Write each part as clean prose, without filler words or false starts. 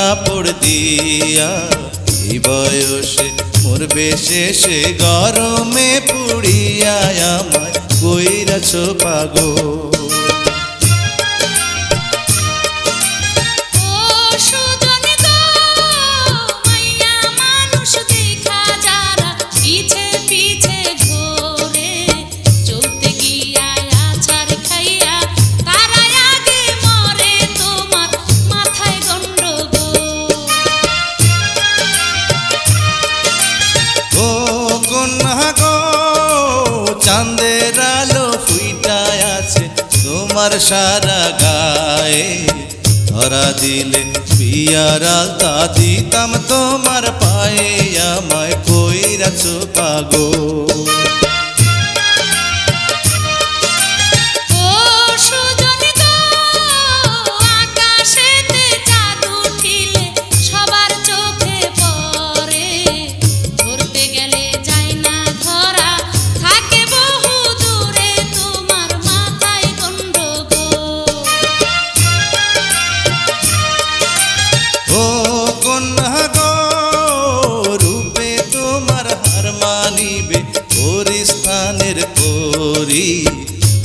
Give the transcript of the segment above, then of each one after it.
কাপড় দিয়া এই বয়সে মরবে শেষে গরমে পুড়িয়া আমায় কইরাছ পাগল। চাঁদের আলো ফুইটায় আছে তোমার সারা গায়ে, ধরা দিলে বিয়ার আলতা দিতাম তোমার পায়ে, আমায় কইরাছ পাগল।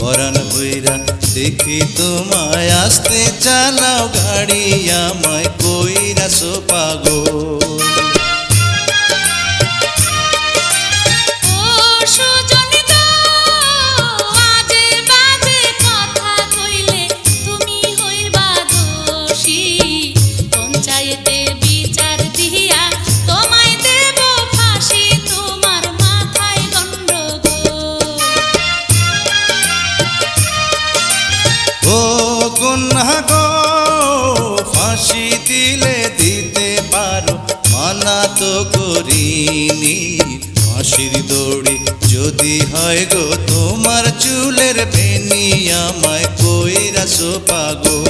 পরাণ বইরা দেখি তোমায় আসতে চালাও গাড়ি, আমায় কইরাছ পাগল। ফাঁসি দিলে দিতে পারো মানা তো করিনি, ফাঁসির দড়ি যদি হয় গো তোমার চুলের বেনি, আমায় কইরাছ পাগল।